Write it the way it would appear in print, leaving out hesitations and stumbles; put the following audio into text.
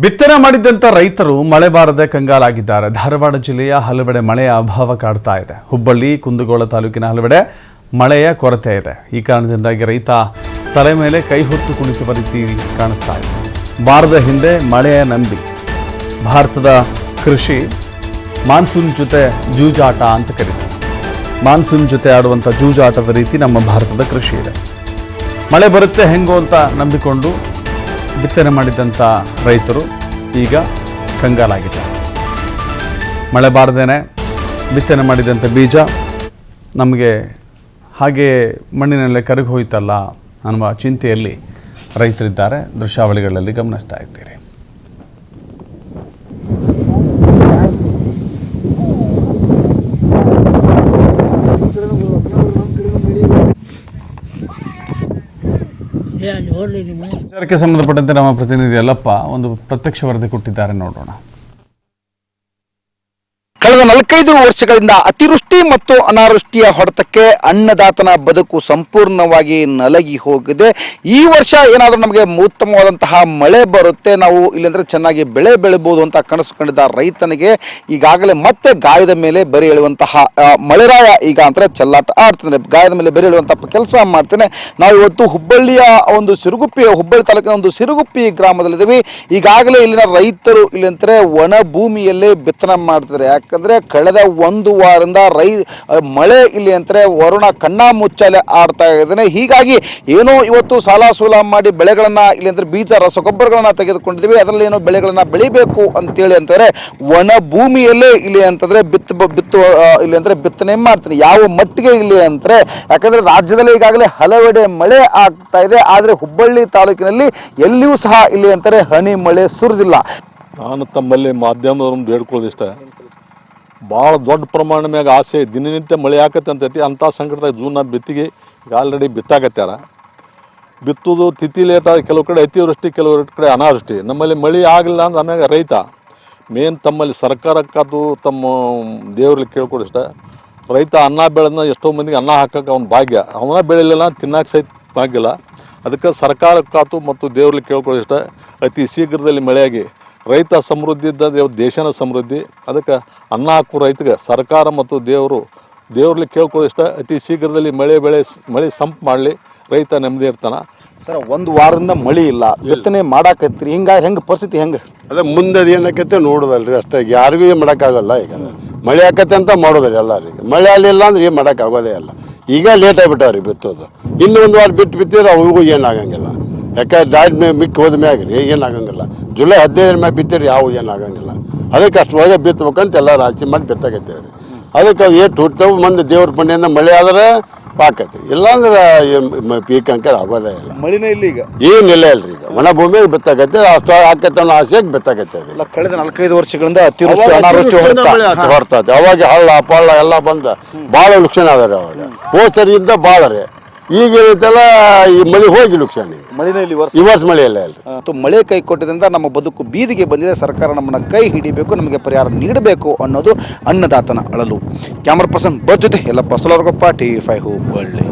ಬಿತ್ತನೆ ಮಾಡಿದಂತ ರೈತರು ಮಳೆ ಬಾರದೆ ಕಂಗಾಲಾಗಿದ್ದಾರೆ. ಧಾರವಾಡ ಜಿಲ್ಲೆಯ ಹಲವೆಡೆ ಮಳೆಯ ಅಭಾವ ಕಾಡ್ತಾ ಇದೆ. ಹುಬ್ಬಳ್ಳಿ, ಕುಂದಗೋಳ ತಾಲೂಕಿನ ಹಲವೆಡೆ ಮಳೆಯ ಕೊರತೆ ಇದೆ. ಈ ಕಾರಣದಿಂದಾಗಿ ರೈತ ತಲೆ ಮೇಲೆ ಕೈ ಹೊತ್ತು ಕುಳಿತುವ ರೀತಿ ಕಾಣಿಸ್ತಾ ಇದೆ. ಬಾರದ ಹಿಂದೆ ಮಳೆಯ ನಂಬಿ ಭಾರತದ ಕೃಷಿ ಮಾನ್ಸೂನ್ ಜೊತೆ ಜೂಜಾಟ ಅಂತ ಕರೀತಾರೆ. ಮಾನ್ಸೂನ್ ಜೊತೆ ಆಡುವಂಥ ಜೂಜಾಟದ ರೀತಿ ನಮ್ಮ ಭಾರತದ ಕೃಷಿ ಇದೆ. ಮಳೆ ಬರುತ್ತೆ ಹೆಂಗೋ ಅಂತ ನಂಬಿಕೊಂಡು ಬಿತ್ತನೆ ಮಾಡಿದಂಥ ರೈತರು ಈಗ ಕಂಗಾಲಾಗಿದ್ದಾರೆ. ಮಳೆ ಬಾರದೇನೆ ಬಿತ್ತನೆ ಮಾಡಿದಂಥ ಬೀಜ ನಮಗೆ ಹಾಗೆ ಮಣ್ಣಿನಲ್ಲೇ ಕರಗಿ ಹೋಯ್ತಲ್ಲ ಅನ್ನುವ ಚಿಂತೆಯಲ್ಲಿ ರೈತರಿದ್ದಾರೆ. ದೃಶ್ಯಾವಳಿಗಳಲ್ಲಿ ಗಮನಿಸ್ತಾ ಇದ್ದೀರಿ. ವಿಚಾರಕ್ಕೆ ಸಂಬಂಧಪಟ್ಟಂತೆ ನಮ್ಮ ಪ್ರತಿನಿಧಿ ಯಲ್ಲಪ್ಪ ಒಂದು ಪ್ರತ್ಯಕ್ಷ ವರದಿ ಕೊಟ್ಟಿದ್ದಾರೆ, ನೋಡೋಣ. ಕಳೆದ 45 ವರ್ಷಗಳಿಂದ ಅತಿವೃಷ್ಟಿ ಮತ್ತು ಅನಾವೃಷ್ಟಿಯ ಹೊಡೆತಕ್ಕೆ ಅನ್ನದಾತನ ಬದುಕು ಸಂಪೂರ್ಣವಾಗಿ ನಲಗಿ ಹೋಗಿದೆ. ಈ ವರ್ಷ ಏನಾದರೂ ನಮಗೆ ಉತ್ತಮವಾದಂತಹ ಮಳೆ ಬರುತ್ತೆ, ನಾವು ಇಲ್ಲಂದ್ರೆ ಚೆನ್ನಾಗಿ ಬೆಳೆ ಬೆಳಿಬೋದು ಅಂತ ಕನಸುಕೊಂಡಿದ್ದ ರೈತನಿಗೆ ಈಗಾಗಲೇ ಮತ್ತೆ ಗಾಯದ ಮೇಲೆ ಬರೆ ಎಳುವಂತಹ ಮಳೆರಾಯ ಈಗ ಅಂದ್ರೆ ಚೆಲ್ಲಾಟ ಆಡ್ತಾನೆ. ಗಾಯದ ಮೇಲೆ ಬರೆ ಎಳುವಂತಹ ಕೆಲಸ ಮಾಡ್ತಾನೆ. ನಾವು ಇವತ್ತು ಹುಬ್ಬಳ್ಳಿ ತಾಲೂಕಿನ ಒಂದು ಸಿರುಗುಪ್ಪಿ ಗ್ರಾಮದಲ್ಲಿದ್ದೀವಿ. ಈಗಾಗಲೇ ಇಲ್ಲಿನ ರೈತರು ಇಲ್ಲಂದ್ರೆ ಒಣ ಭೂಮಿಯಲ್ಲೇ ಬಿತ್ತನೆ ಮಾಡ್ತಾರೆ. ಯಾಕಂದ್ರೆ ಕಳೆದ ಒಂದು ವಾರದಿಂದ ಮಳೆ ಇಲ್ಲಿ ಅಂತಾರೆ ವರುಣ ಕಣ್ಣಾ ಮುಚ್ಚಾಲೆ ಆಡ್ತಾ ಇದ್ದಾನೆ. ಹೀಗಾಗಿ ಏನೋ ಇವತ್ತು ಸಾಲ ಸೂಲ ಮಾಡಿ ಬೆಳೆಗಳನ್ನ ಇಲ್ಲಿ ಅಂದ್ರೆ ಬೀಜ ರಸಗೊಬ್ಬರಗಳನ್ನ ತೆಗೆದುಕೊಂಡಿದ್ದೀವಿ, ಅದರಲ್ಲಿ ಏನೋ ಬೆಳೆಗಳನ್ನ ಬೆಳಿಬೇಕು ಅಂತೇಳಿ ಅಂತಾರೆ ಒಣ ಭೂಮಿಯಲ್ಲೇ ಇಲ್ಲಿ ಅಂತಂದ್ರೆ ಇಲ್ಲಿ ಅಂದ್ರೆ ಬಿತ್ತನೆ ಮಾಡ್ತಾರೆ. ಯಾವ ಮಟ್ಟಿಗೆ ಇಲ್ಲಿ ಅಂತಾರೆ, ಯಾಕಂದ್ರೆ ರಾಜ್ಯದಲ್ಲಿ ಈಗಾಗಲೇ ಹಲವೆಡೆ ಮಳೆ ಆಗ್ತಾ ಇದೆ, ಆದ್ರೆ ಹುಬ್ಬಳ್ಳಿ ತಾಲೂಕಿನಲ್ಲಿ ಎಲ್ಲಿಯೂ ಸಹ ಇಲ್ಲಿ ಅಂತಾರೆ ಹನಿ ಮಳೆ ಸುರಿದಿಲ್ಲ. ನಾನು ತಮ್ಮಲ್ಲಿ ಮಾಧ್ಯಮದವ್ರನ್ನ ಬೇಡ್ಕೊಳ್ಳೋದಿಷ್ಟ, ಭಾಳ ದೊಡ್ಡ ಪ್ರಮಾಣ ಮ್ಯಾಗ ಆಸೆ ದಿನನಿತ್ಯ ಮಳೆ ಆಕತ್ತೆ ಅಂತೈತಿ. ಅಂಥ ಸಂಕಟದಾಗ ಜೂನ್ ಬಿತ್ತಿಗೆ ಈಗ ಆಲ್ರೆಡಿ ಬಿತ್ತಾಕತ್ಯಾರ. ಬಿತ್ತುದು ತಿಥಿ ಲೇಟ್ ಆಗಿ ಕೆಲವು ಕಡೆ ಅತಿವೃಷ್ಟಿ, ಕೆಲವು ಕಡೆ ಅನಾವೃಷ್ಟಿ. ನಮ್ಮಲ್ಲಿ ಮಳೆ ಆಗಲಿಲ್ಲ ಅಂದ್ರೆ ಆಮ್ಯಾಗ ರೈತ ಮೇನ್ ತಮ್ಮಲ್ಲಿ ಸರ್ಕಾರಕ್ಕಾದು ತಮ್ಮ ದೇವ್ರಲ್ಲಿ ಕೇಳ್ಕೊಡಿಷ್ಟ, ರೈತ ಅನ್ನ ಬೆಳೆದ ಎಷ್ಟೋ ಮಂದಿಗೆ ಅನ್ನ ಹಾಕಕ್ಕೆ ಅವ್ನ ಭಾಗ್ಯ, ಅವನ ಬೆಳಿಲಿಲ್ಲ ತಿನ್ನಕ್ಕೆ ಸಹಿತ ಭಾಗ್ಯಲ್ಲ. ಅದಕ್ಕೆ ಸರ್ಕಾರಕ್ಕಾತು ಮತ್ತು ದೇವ್ರಲ್ಲಿ ಕೇಳ್ಕೊಡಿಷ್ಟ ಅತಿ ಶೀಘ್ರದಲ್ಲಿ ಮಳೆಯಾಗಿ ರೈತ ಸಮೃದ್ಧಿ ಇದ್ದಂದ್ರೆ ದೇಶನ ಸಮೃದ್ಧಿ. ಅದಕ್ಕೆ ಅನ್ನ ಹಾಕೋ ರೈತಗೆ ಸರ್ಕಾರ ಮತ್ತು ದೇವ್ರಲ್ಲಿ ಕೇಳ್ಕೊಳ್ಳಿಷ್ಟ ಅತಿ ಶೀಘ್ರದಲ್ಲಿ ಮಳೆ ಸಂಪ್ ಮಾಡಲಿ, ರೈತ ನೆಮ್ಮದಿ ಇರ್ತಾನೆ. ಸರ್, ಒಂದು ವಾರದಿಂದ ಮಳೆ ಇಲ್ಲ, ಬಿತ್ತನೆ ಮಾಡಾಕತ್ರಿ, ಹೆಂಗೆ ಪರಿಸ್ಥಿತಿ ಹೆಂಗೆ? ಅದೇ ಮುಂದೆ ಅದು ಏನಾಕತ್ತೆ ನೋಡೋದಲ್ರಿ, ಅಷ್ಟೇ. ಯಾರಿಗೂ ಏನು ಮಾಡೋಕ್ಕಾಗಲ್ಲ. ಈಗ ಮಳೆ ಆಕತ್ತೆ ಅಂತ ಮಾಡೋದ್ರಿ ಎಲ್ಲರಿಗೆ. ಮಳೆ ಆಗಲಿಲ್ಲ ಅಂದ್ರೆ ಏನು ಮಾಡೋಕ್ಕಾಗೋದೇ ಇಲ್ಲ. ಈಗ ಲೇಟ್ ಆಗಿಬಿಟ್ಟವ್ರಿ ಬಿತ್ತೋದು. ಇನ್ನೂ ಒಂದು ವಾರ ಬಿಟ್ಟು ಬಿತ್ತಿದ್ರೆ ಅವ್ರಿಗೂ ಏನಾಗಂಗಿಲ್ಲ. ಯಾಕಂದ್ರೆ ದಾಡಿ ಮಿಕ್ಕಿ ಹೋದ ಮ್ಯಾಗ್ರಿ ಏನಾಗಂಗಿಲ್ಲ. ಜುಲೈ 15 ಮ್ಯಾಗ ಬಿತ್ತಿರಿ ಯಾವ ಏನಾಗಂಗಿಲ್ಲ. ಅದಕ್ಕೆ ಅಷ್ಟು ಒಳಗೆ ಬಿತ್ತಬೇಕಂತ ಎಲ್ಲ ರಾಶಿ ಮಾಡಿ ಬಿತ್ತಾಕತ್ತೇವೆ ರೀ. ಅದಕ್ಕೆ ಏಟು ಹುಟ್ಟವು ಮಂದಿ ದೇವ್ರ ಪುಣ್ಯದಿಂದ ಮಳೆ ಆದ್ರೆ ಪಾಕೈತಿ, ಇಲ್ಲಾಂದ್ರೆ ಪೀಕ್ ಅಂಕರ್ ಆಗೋದೇ ಇಲ್ಲ. ಮಳಿನೇ ಇಲ್ಲ ಈಗ, ಏನಿಲ್ಲ ಇಲ್ರಿ. ಈಗ ಒಣ ಭೂಮಿಗೆ ಬಿತ್ತಾಕತ್ತೆ, ಅಷ್ಟು ಆಕತ್ತೆ ಅನ್ನೋ ಆಸೆಗೆ ಬಿತ್ತಾಕತ್ತೇವೆ. ಕಳೆದ 45 ವರ್ಷಗಳಿಂದ ಅತಿವೃಷ್ಟಿ ಅನಾವೃಷ್ಟಿ ಹೊರ್ತದೆ. ಅವಾಗ ಹಳ್ಳ ಪಳ್ಳ ಎಲ್ಲ ಬಂದ ಭಾಳ ಲುಕ್ಷಣ ಅದ ರೀ. ಅವಾಗ ಹೋಸರಿಯಿಂದ ಭಾಳ ರೀ. ಈಗ ಏನೈತಲ್ಲ ಈ ಮಳೆ ಹೋಗಿ ಲುಕ್ಷಣ. ಮಳಿನೇ ಇಲ್ಲಿ ಈ ವರ್ಷ ಮಳೆ ಇಲ್ಲ ಇಲ್ರಿ. ಮಳೆ ಕೈ ಕೊಟ್ಟಿದ್ದರಿಂದ ನಮ್ಮ ಬದುಕು ಬೀದಿಗೆ ಬಂದಿದೆ. ಸರ್ಕಾರ ನಮ್ಮನ್ನ ಕೈ ಹಿಡಿಬೇಕು, ನಮಗೆ ಪರಿಹಾರ ನೀಡಬೇಕು ಅನ್ನೋದು ಅನ್ನದಾತನ ಅಳಲು. ಕ್ಯಾಮರಾ ಪರ್ಸನ್ ಬಸ್ ಜೊತೆ ಯಲ್ಲಪ್ಪ ಸೋಲರ್ಗೊಪ್ಪ, TV5 ಹುಬ್ಬಳ್ಳಿ.